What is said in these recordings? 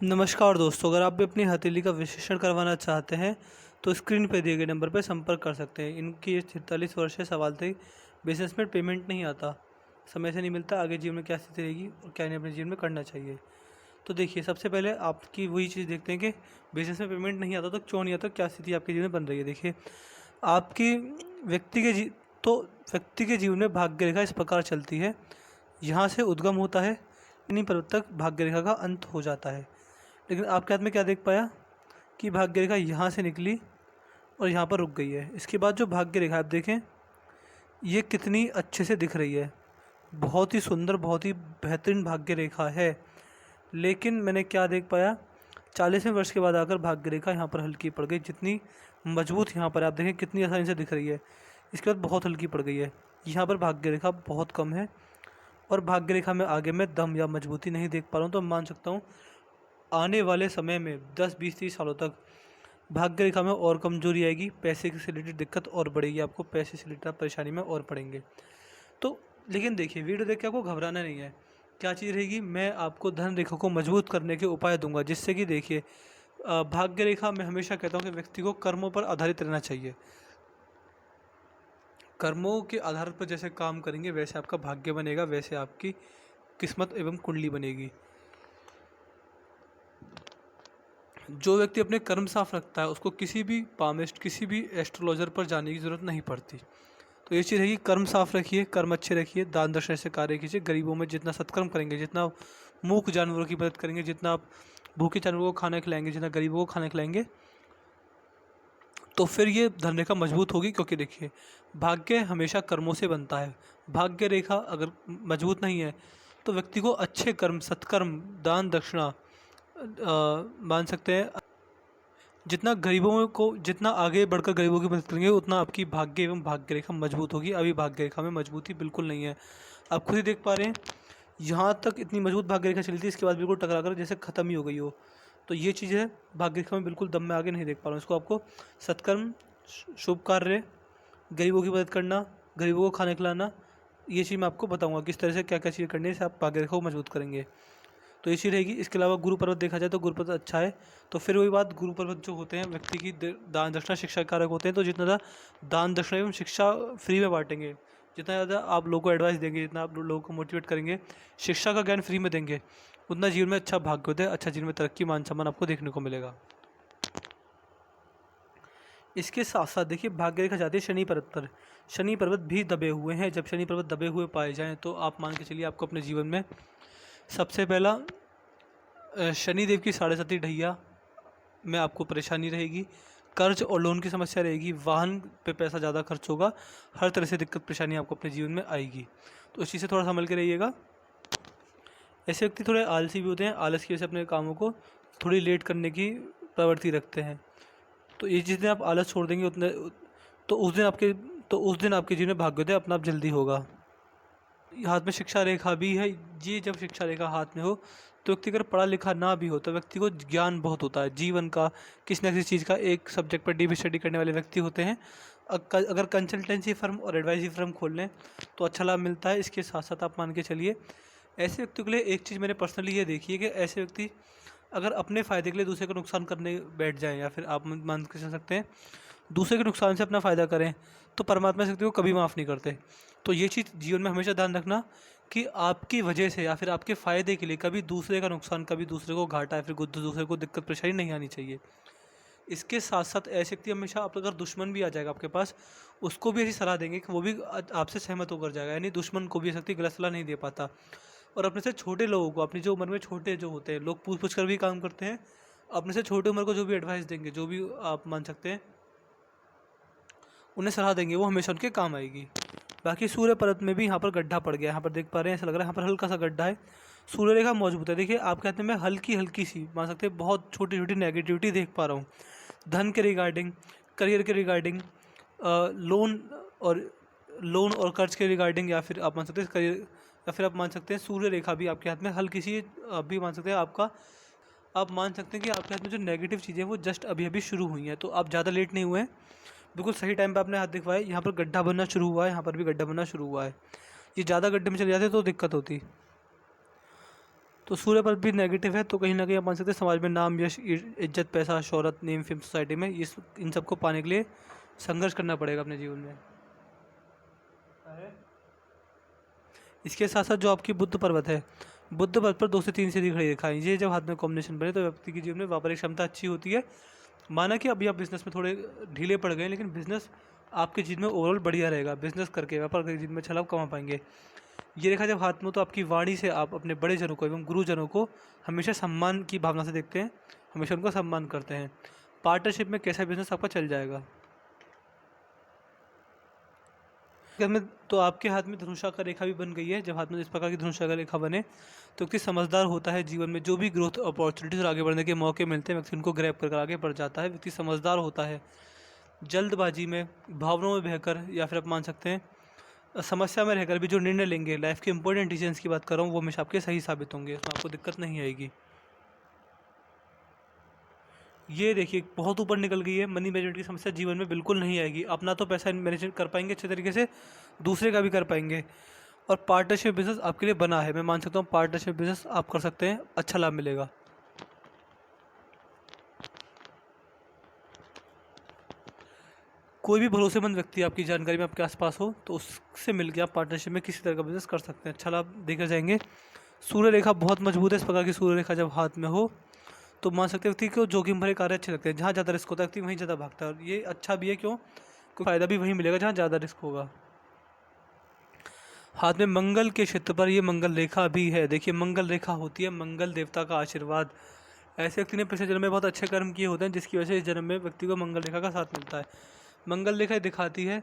नमस्कार दोस्तों, अगर आप भी अपनी हथेली का विश्लेषण करवाना चाहते हैं तो स्क्रीन पर दिए गए नंबर पर संपर्क कर सकते हैं। इनकी एज 43 वर्ष है। सवाल थे, बिजनेस में पेमेंट नहीं आता, समय से नहीं मिलता, आगे जीवन में क्या स्थिति रहेगी और क्या इन्हें अपने जीवन में करना चाहिए। तो देखिए, सबसे पहले आपकी वही चीज़ देखते हैं कि बिजनेस में पेमेंट नहीं आता तो क्यों नहीं आता, क्या स्थिति आपके जीवन में बन रही है। देखिए, आपकी व्यक्ति के जी तो व्यक्ति के जीवन में भाग्य रेखा इस प्रकार चलती है, यहाँ से उद्गम होता है, इन्हीं पर्वत तक भाग्य रेखा का अंत हो जाता है। लेकिन आपके हाथ में क्या देख पाया कि भाग्य रेखा यहाँ से निकली और यहाँ पर रुक गई है। इसके बाद जो भाग्य रेखा आप देखें, ये कितनी अच्छे से दिख रही है, बहुत ही सुंदर, बहुत ही बेहतरीन भाग्य रेखा है। लेकिन मैंने क्या देख पाया, 40वें वर्ष के बाद आकर भाग्य रेखा यहाँ पर हल्की पड़ गई। जितनी मजबूत यहाँ पर आप देखें कितनी आसानी से दिख रही है, इसके बाद बहुत हल्की पड़ गई है। यहाँ पर भाग्य रेखा बहुत कम है और भाग्य रेखा में आगे मैं दम या मजबूती नहीं देख पा रहा हूँ। तो मान सकता हूँ आने वाले समय में 10, 20, 30 सालों तक भाग्य रेखा में और कमजोरी आएगी, पैसे से रिलेटेड दिक्कत और बढ़ेगी, आपको पैसे से रिलेटेड परेशानी में और पड़ेंगे। तो लेकिन देखिए, वीडियो देख के आपको घबराना नहीं है। क्या चीज़ रहेगी, मैं आपको धन रेखा को मजबूत करने के उपाय दूंगा, जिससे कि देखिए, भाग्य रेखा मैं हमेशा कहता हूँ कि व्यक्ति को कर्मों पर आधारित रहना चाहिए। कर्मों के आधार पर जैसे काम करेंगे वैसे आपका भाग्य बनेगा, वैसे आपकी किस्मत एवं कुंडली बनेगी। जो व्यक्ति अपने कर्म साफ रखता है उसको किसी भी पामिस्ट, किसी भी एस्ट्रोलॉजर पर जाने की ज़रूरत नहीं पड़ती। तो ये चीज़ है कि कर्म साफ रखिए, कर्म अच्छे रखिए, दान दक्षिणा से कार्य कीजिए। गरीबों में जितना सत्कर्म करेंगे, जितना मूक जानवरों की मदद करेंगे, जितना आप भूखे जानवरों को खाना खिलाएंगे, जितना गरीबों को खाना खिलाएंगे, तो फिर ये धन रेखा मजबूत होगी। क्योंकि देखिए, भाग्य हमेशा कर्मों से बनता है। भाग्य रेखा अगर मजबूत नहीं है तो व्यक्ति को अच्छे कर्म, सत्कर्म, दान दक्षिणा मान सकते हैं, जितना गरीबों को, जितना आगे बढ़कर गरीबों की मदद करेंगे उतना आपकी भाग्य एवं भाग्य रेखा मजबूत होगी। अभी भाग्य रेखा में मजबूती बिल्कुल नहीं है, आप खुद ही देख पा रहे हैं। यहाँ तक इतनी मजबूत भाग्य रेखा चली थी, इसके बाद बिल्कुल टकरा कर जैसे ख़त्म ही हो गई हो। तो ये चीज़ है, भाग्य रेखा में बिल्कुल दम में आगे नहीं देख पा रहा हूँ। इसको आपको सत्कर्म, शुभ कार्य, गरीबों की मदद करना, गरीबों को खाना खिलाना, ये चीज़ मैं आपको बताऊँगा किस तरह से क्या क्या चीज़ें करने से आप भाग्य रेखा को मजबूत करेंगे। तो ये चीज़ रहेगी। इसके अलावा गुरु पर्वत देखा जाए तो गुरु पर्वत अच्छा है। तो फिर वही बात, गुरु पर्वत जो होते हैं व्यक्ति की दान दक्षिणा शिक्षा कारक होते हैं। तो जितना ज़्यादा दान दक्षिणा एवं शिक्षा फ्री में बांटेंगे, जितना ज़्यादा आप लोगों को एडवाइस देंगे, जितना आप लोगों को मोटिवेट करेंगे, शिक्षा का ज्ञान फ्री में देंगे, उतना जीवन में अच्छा भाग्य होता है, अच्छा जीवन में तरक्की, मान सम्मान आपको देखने को मिलेगा। इसके साथ साथ देखिए, भाग्य रेखा जाती है शनि पर्वत पर। शनि पर्वत भी दबे हुए हैं। जब शनि पर्वत दबे हुए पाए जाएँ तो आप मान के चलिए, आपको अपने जीवन में सबसे पहला शनिदेव की 7.5 ढैया में आपको परेशानी रहेगी, कर्ज और लोन की समस्या रहेगी, वाहन पे पैसा ज़्यादा खर्च होगा, हर तरह से दिक्कत परेशानी आपको अपने जीवन में आएगी। तो इस चीज़ से थोड़ा संभल के रहिएगा। ऐसे व्यक्ति थोड़े आलसी भी होते हैं, आलस की वजह से अपने कामों को थोड़ी लेट करने की प्रवृत्ति रखते हैं। तो ये जिस दिन आप आलस छोड़ देंगे उतने, तो उस दिन आपके जीवन में भाग्योदय अपना आप जल्दी होगा। हाथ में शिक्षा रेखा भी है। ये जब शिक्षा रेखा हाथ में हो तो व्यक्ति अगर पढ़ा लिखा ना भी हो तो व्यक्ति को ज्ञान बहुत होता है जीवन का, किसी न किसी चीज़ का। एक सब्जेक्ट पर डीप स्टडी करने वाले व्यक्ति होते हैं। अगर कंसल्टेंसी फर्म और एडवाइजरी फर्म खोल लें तो अच्छा लाभ मिलता है। इसके साथ साथ आप मान के चलिए, ऐसे व्यक्तियों के लिए एक चीज़ मैंने पर्सनली ये देखी है कि ऐसे व्यक्ति अगर अपने फ़ायदे के लिए दूसरे को नुकसान करने बैठ जाएँ, या फिर आप मान के चल सकते हैं दूसरे के नुकसान से अपना फ़ायदा करें, तो परमात्मा इस व्यक्ति को कभी माफ़ नहीं करते। तो ये चीज़ जीवन में हमेशा ध्यान रखना कि आपकी वजह से या फिर आपके फ़ायदे के लिए कभी दूसरे का नुकसान, कभी दूसरे को घाटा या फिर दूसरे को दिक्कत परेशानी नहीं आनी चाहिए। इसके साथ साथ ऐसे व्यक्ति हमेशा, आप अगर दुश्मन भी आ जाएगा आपके पास, उसको भी ऐसी सलाह देंगे कि वो भी आपसे सहमत होकर जाएगा। यानी दुश्मन को भी ऐसी गलत सलाह नहीं दे पाता। और अपने से छोटे लोगों को, अपनी जो उम्र में छोटे जो होते हैं लोग, पूछ पूछ कर भी काम करते हैं। अपने से छोटे उम्र को जो भी एडवाइस देंगे, जो भी आप मान सकते हैं उन्हें सलाह देंगे, वो हमेशा उनके काम आएगी। बाकी सूर्य पर्वत में भी यहाँ पर गड्ढा पड़ गया, यहाँ पर देख पा रहे हैं, ऐसा लग रहा है यहाँ पर हल्का सा गड्ढा है। सूर्य रेखा मौजूद है। देखिए, आप कहते हैं मैं हल्की हल्की सी, मान सकते हैं बहुत छोटी छोटी नेगेटिविटी देख पा रहा हूँ धन के रिगार्डिंग, करियर के रिगार्डिंग, लोन और कर्ज के रिगार्डिंग, या फिर आप मान सकते हैं करियर, या फिर आप मान सकते हैं सूर्य रेखा भी आपके हाथ में हल्की सी अभी मान सकते हैं आपका, आप मान सकते हैं कि आपके हाथ में जो नेगेटिव चीज़ें हैं वो जस्ट अभी अभी शुरू हुई हैं। तो आप ज़्यादा लेट नहीं हुए हैं, बिल्कुल सही टाइम पे आपने हाथ दिखवाया। यहाँ पर गड्ढा बनना शुरू हुआ है, यहाँ पर भी गड्ढा बनना शुरू हुआ है। ये ज़्यादा गड्ढे में चले जाते तो दिक्कत होती। तो सूर्य पर भी नेगेटिव है, तो कहीं ना कहीं आप मान सकते हैं समाज में नाम, यश, इज्जत, पैसा, शोहरत, नेम, फेम, सोसाइटी में इन सबको पाने के लिए संघर्ष करना पड़ेगा अपने जीवन में। इसके साथ साथ जो आपकी बुद्ध पर्वत है, बुद्ध पर्वत पर 2 से 3 सीधी खड़ी रेखा है, ये जब हाथ में कॉम्बिनेशन बने तो व्यक्ति के जीवन में व्यापारिक क्षमता अच्छी होती है। माना कि अभी आप बिजनेस में थोड़े ढीले पड़ गए, लेकिन बिजनेस आपके जीवन में ओवरऑल बढ़िया रहेगा। बिजनेस करके, व्यापार करके जीवन में अच्छा लाभ कमा पाएंगे। ये रेखा जब हाथ में हो तो आपकी वाणी से आप अपने बड़े जनों को एवं गुरुजनों को हमेशा सम्मान की भावना से देखते हैं, हमेशा उनका सम्मान करते हैं। पार्टनरशिप में कैसा बिजनेस आपका चल जाएगा। में तो आपके हाथ में धनुषाकार रेखा भी बन गई है। जब हाथ में इस प्रकार की धनुषाकार रेखा बने तो व्यक्ति समझदार होता है। जीवन में जो भी ग्रोथ अपॉर्चुनिटीज और आगे बढ़ने के मौके मिलते हैं, व्यक्ति उनको ग्रैब कर आगे बढ़ जाता है। व्यक्ति समझदार होता है। जल्दबाजी में, भावनाओं में बहकर, या फिर आप मान सकते हैं समस्या में रहकर भी जो निर्णय लेंगे, लाइफ के इंपॉर्टेंट डिसीजंस की बात कर रहा हूँ, वो हमेशा आपके सही साबित होंगे, उसमें आपको दिक्कत नहीं आएगी। ये देखिए बहुत ऊपर निकल गई है। मनी मैनेजमेंट की समस्या जीवन में बिल्कुल नहीं आएगी। अपना तो पैसा मैनेज कर पाएंगे अच्छे तरीके से, दूसरे का भी कर पाएंगे। और पार्टनरशिप बिजनेस आपके लिए बना है, मैं मान सकता हूँ पार्टनरशिप बिजनेस आप कर सकते हैं, अच्छा लाभ मिलेगा। कोई भी भरोसेमंद व्यक्ति आपकी जानकारी में आपके आसपास हो तो उससे मिलकर आप पार्टनरशिप में किसी तरह का बिजनेस कर सकते हैं, अच्छा लाभ देकर जाएंगे। सूर्य रेखा बहुत मजबूत है। इस प्रकार की सूर्य रेखा जब हाथ में हो तो मान सकते हैं व्यक्ति को जोखिम भरे कार्य अच्छे लगते हैं। जहाँ ज़्यादा रिस्क होता है व्यक्ति वहीं ज़्यादा भागता है, और ये अच्छा भी है। क्यों? कोई फ़ायदा भी वहीं मिलेगा जहाँ ज़्यादा रिस्क होगा। हाथ में मंगल के क्षेत्र पर ये मंगल रेखा भी है। देखिए मंगल रेखा होती है मंगल देवता का आशीर्वाद। ऐसे व्यक्ति ने पिछले जन्म में बहुत अच्छे कर्म किए होते हैं, जिसकी वजह से इस जन्म में व्यक्ति को मंगल रेखा का साथ मिलता है। मंगल रेखा दिखाती है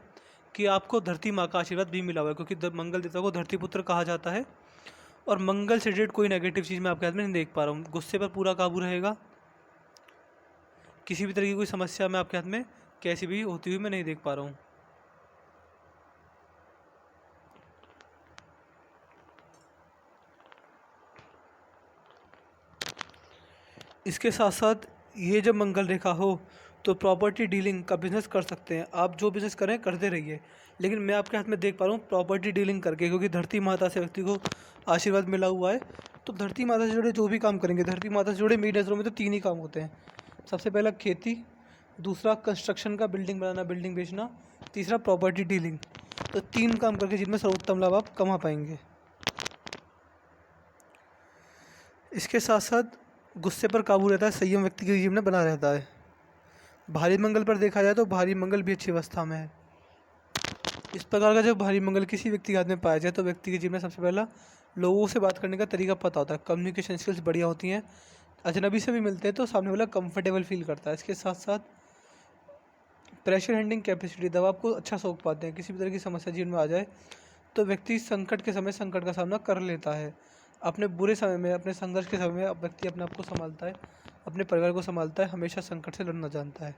कि आपको धरती माँ का आशीर्वाद भी मिला हुआ है, क्योंकि मंगल देवता को धरती पुत्र कहा जाता है। और मंगल से रिलेटेड कोई नेगेटिव चीज़ मैं आपके हाथ में नहीं देख पा रहा हूँ। गुस्से पर पूरा काबू रहेगा। किसी भी तरह की कोई समस्या मैं आपके हाथ में कैसी भी होती हुई मैं नहीं देख पा रहा हूँ। इसके साथ साथ ये जब मंगल रेखा हो तो प्रॉपर्टी डीलिंग का बिजनेस कर सकते हैं। आप जो बिजनेस करें करते रहिए, लेकिन मैं आपके हाथ में देख पा रहा हूँ प्रॉपर्टी डीलिंग करके, क्योंकि धरती माता से व्यक्ति को आशीर्वाद मिला हुआ है। तो धरती माता से जुड़े जो भी काम करेंगे, धरती माता से जुड़े मेरी नज़रों में तो 3 ही काम होते हैं। सबसे पहला खेती, दूसरा कंस्ट्रक्शन का, बिल्डिंग बनाना, बिल्डिंग बेचना, तीसरा प्रॉपर्टी डीलिंग। तो 3 काम करके जिनमें सर्वोत्तम लाभ आप कमा पाएंगे। इसके साथ साथ गुस्से पर काबू रहता है, संयम व्यक्ति के जीवन में बना रहता है। भारी मंगल पर देखा जाए तो भारी मंगल भी अच्छी अवस्था में है। इस प्रकार का जब भारी मंगल किसी व्यक्ति के हाथ में पाया जाए तो व्यक्ति के जीवन में सबसे पहला लोगों से बात करने का तरीका पता होता है, कम्युनिकेशन स्किल्स बढ़िया होती हैं। अजनबी से भी मिलते हैं तो सामने वाला कंफर्टेबल फील करता है। इसके साथ साथ प्रेशर हैंडलिंग कैपेसिटी, दबाव को अच्छा सोख पाते हैं। किसी भी तरह की समस्या जीवन में आ जाए तो व्यक्ति संकट के समय संकट का सामना कर लेता है। अपने बुरे समय में, अपने संघर्ष के समय में व्यक्ति अपने आप को संभालता है, अपने परिवार को संभालता है, हमेशा संकट से लड़ना जानता है।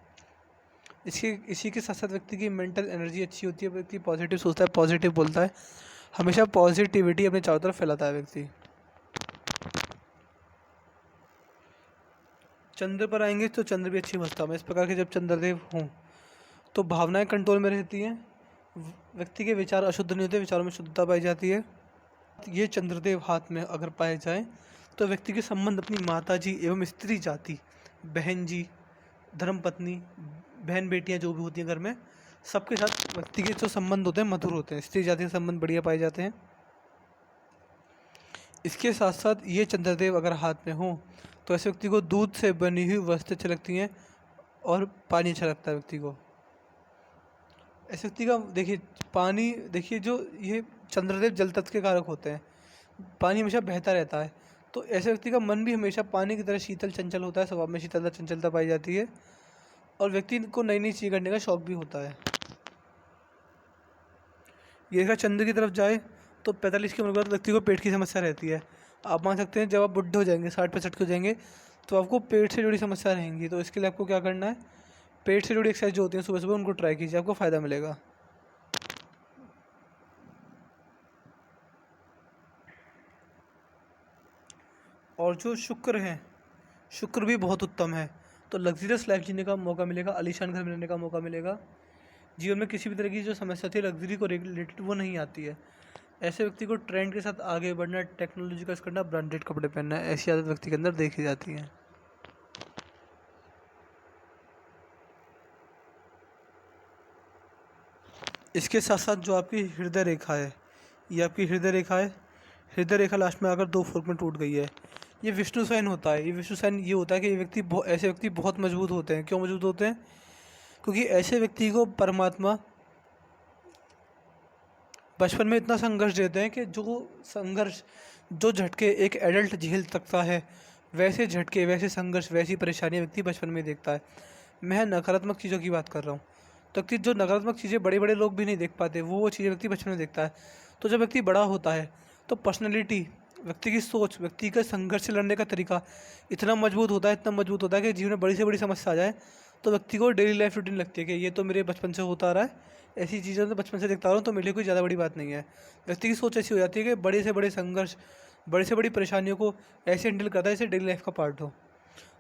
इसी के साथ साथ व्यक्ति की मेंटल एनर्जी अच्छी होती है। व्यक्ति पॉजिटिव सोचता है, पॉजिटिव बोलता है, हमेशा पॉजिटिविटी अपने चारों तरफ फैलाता है व्यक्ति। चंद्र पर आएंगे तो चंद्र भी अच्छी अवस्था में। इस प्रकार के जब चंद्रदेव हों तो भावनाएं कंट्रोल में रहती हैं। व्यक्ति के विचार अशुद्ध नहीं होते, विचारों में शुद्धता पाई जाती है। ये चंद्रदेव हाथ में अगर पाए जाएं तो व्यक्ति के संबंध अपनी माता जी एवं स्त्री जाति, बहन जी, धर्मपत्नी, बहन बेटियां जो भी होती हैं घर में, सबके साथ व्यक्ति के जो संबंध होते हैं मधुर होते हैं। स्त्री जाति के संबंध बढ़िया पाए जाते हैं। इसके साथ साथ ये चंद्रदेव अगर हाथ में हो तो ऐसे व्यक्ति को दूध से बनी हुई वस्तुएं अच्छी लगती हैं और पानी अच्छा लगता है व्यक्ति को। ऐसे व्यक्ति का देखिए पानी, देखिए जो ये चंद्रदेव जल तत्व के कारक होते हैं, पानी हमेशा बहता रहता है। तो ऐसे व्यक्ति का मन भी हमेशा पानी की तरह शीतल चंचल होता है, स्वभाव में शीतलता चंचलता पाई जाती है, और व्यक्ति को नई नई चीज़ करने का शौक भी होता है। ये अगर चंद्र की तरफ जाए तो 45 की उम्र के बाद व्यक्ति को पेट की समस्या रहती है। आप मान सकते हैं जब आप बुढ़े हो जाएंगे, 60-65 के हो जाएंगे, तो आपको पेट से जुड़ी समस्या रहेंगी। तो इसके लिए आपको क्या करना है, पेट से जुड़ी एक्सरसाइज जो होती हैं सुबह सुबह उनको ट्राई कीजिए, आपको फ़ायदा मिलेगा। और जो शुक्र है, शुक्र भी बहुत उत्तम है। तो लग्जरियस लाइफ जीने का मौका मिलेगा, आलीशान घर में रहने का मौका मिलेगा। जीवन में किसी भी तरह की जो समस्या थी लग्जरी को रिलेटेड वो नहीं आती है। ऐसे व्यक्ति को ट्रेंड के साथ आगे बढ़ना, टेक्नोलॉजी का यूज़ करना, ब्रांडेड कपड़े पहनना, ऐसी आदत व्यक्ति के अंदर देखी जाती है। इसके साथ साथ जो आपकी हृदय रेखा है, ये आपकी हृदय रेखा है। हृदय रेखा लास्ट में आकर 2 फोर्क में टूट गई है। ये विष्णु साइन होता है। ये विष्णु साइन ये होता है कि ये व्यक्ति ऐसे व्यक्ति बहुत मजबूत होते हैं। क्यों मजबूत होते हैं? क्योंकि ऐसे व्यक्ति को परमात्मा बचपन में इतना संघर्ष देते हैं कि जो झटके एक एडल्ट झेल सकता है, वैसे झटके, वैसे संघर्ष, वैसी परेशानियाँ व्यक्ति बचपन में देखता है। मैं नकारात्मक चीज़ों की बात कर रहा हूँ। तो कि जो नकारात्मक चीज़ें बड़े बड़े लोग भी नहीं देख पाते, वो चीज़ें व्यक्ति बचपन में देखता है। तो जब व्यक्ति बड़ा होता है तो पर्सनैलिटी, व्यक्ति की सोच, व्यक्ति का संघर्ष से लड़ने का तरीका इतना मजबूत होता है कि जीवन में बड़ी से बड़ी समस्या आ जाए तो व्यक्ति को डेली लाइफ रूटीन लगती है कि ये तो मेरे बचपन से होता आ रहा है, ऐसी चीज़ें तो बचपन से देखता आ रहा हूँ, तो मेरे लिए कोई ज़्यादा बड़ी बात नहीं है। व्यक्ति की सोच ऐसी हो जाती है कि बड़े से बड़े संघर्ष, बड़ी से बड़ी परेशानियों को ऐसे हैंडल करता है जैसे डेली लाइफ का पार्ट हो।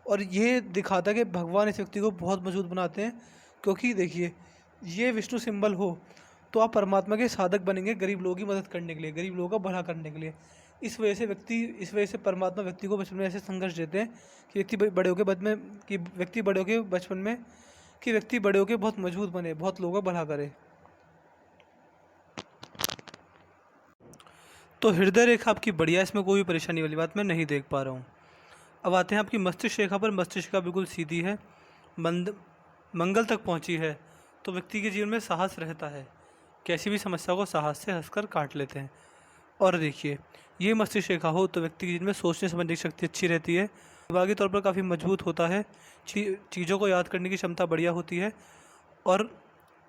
और ये दिखाता है कि भगवान इस व्यक्ति को बहुत मजबूत बनाते हैं। क्योंकि देखिए, ये विष्णु सिंबल हो तो आप परमात्मा के साधक बनेंगे, गरीब लोगों की मदद करने के लिए, गरीब लोगों का भला करने के लिए। इस वजह से परमात्मा व्यक्ति को बचपन में ऐसे संघर्ष देते हैं कि व्यक्ति बड़े होके बहुत मजबूत बने, बहुत लोगों का भला करे। तो हृदय रेखा आपकी बढ़िया, इसमें कोई भी परेशानी वाली बात मैं नहीं देख पा रहा हूँ। अब आते हैं आपकी मस्तिष्क रेखा पर। मस्तिष्क रेखा बिल्कुल सीधी है, मंगल तक पहुँची है। तो व्यक्ति के जीवन में साहस रहता है, कैसी भी समस्या को साहस से हंसकर काट लेते हैं। और देखिए, ये मस्तिष्क रेखा हो तो व्यक्ति के जीवन में सोचने समझने की शक्ति अच्छी रहती है, दिमागी तौर पर काफ़ी मजबूत होता है, चीज़ों को याद करने की क्षमता बढ़िया होती है, और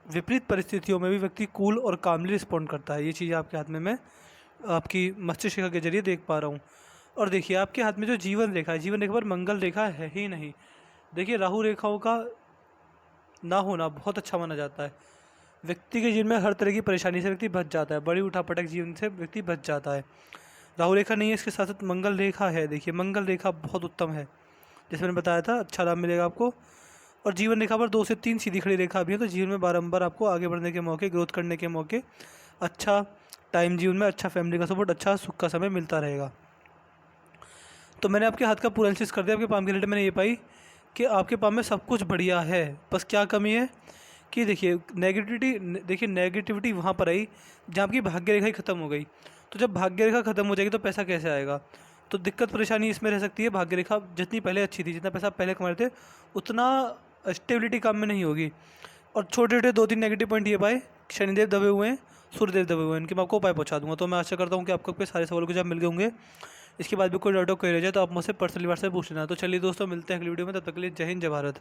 विपरीत परिस्थितियों में भी व्यक्ति कूल और कामली रिस्पॉन्ड करता है। ये चीज़ आपके हाथ में मैं आपकी मस्तिष्क रेखा के जरिए देख पा रहा हूँ। और देखिए, आपके हाथ में जो जीवन रेखा है, जीवन रेखा पर मंगल रेखा है ही नहीं। देखिए, राहु रेखाओं का ना होना बहुत अच्छा माना जाता है। व्यक्ति के जीवन में हर तरह की परेशानी से व्यक्ति बच जाता है, बड़ी उठापटक जीवन से व्यक्ति बच जाता है। राहु रेखा नहीं है, इसके साथ साथ मंगल रेखा है। देखिए, मंगल रेखा बहुत उत्तम है, जैसे मैंने बताया था, अच्छा लाभ मिलेगा आपको। और जीवन रेखा पर 2 से 3 सीधी खड़ी रेखा भी है, तो जीवन में बारंबार आपको आगे बढ़ने के मौके, ग्रोथ करने के मौके, अच्छा टाइम जीवन में, अच्छा फैमिली का सपोर्ट, अच्छा सुख का समय मिलता रहेगा। तो मैंने आपके हाथ का पूरा एनालिसिस कर दिया। आपके पाम की रिलेटेड मैंने ये पाई कि आपके पाम में सब कुछ बढ़िया है, बस क्या कमी है कि देखिए नेगेटिविटी वहाँ पर आई जहाँ आपकी भाग्य रेखा ही ख़त्म हो गई। तो जब भाग्य रेखा ख़त्म हो जाएगी तो पैसा कैसे आएगा? तो दिक्कत परेशानी इसमें रह सकती है, भाग्य रेखा जितनी पहले अच्छी थी, जितना पैसा आप पहले कमा रहे थे, उतना स्टेबिलिटी काम में नहीं होगी। और छोटे छोटे 2-3 नेगेटिव पॉइंट ये पाए, शनिदेव दबे हुए हैं, सूर्यदेव दबे हुए हैं, इनके मैं आपको उपाय पहुँचा दूँगा। तो मैं आशा करता हूँ कि आपको सारे सवालों के जवाब मिल गए होंगे। इसके बाद भी कोई डाउट हो, कोई रह जाए तो आप मुझसे पर्सनली व्हाट्सएप पूछ लेना। तो चलिए दोस्तों, मिलते हैं अगली वीडियो में, तब तक के लिए जय हिंद, जय भारत।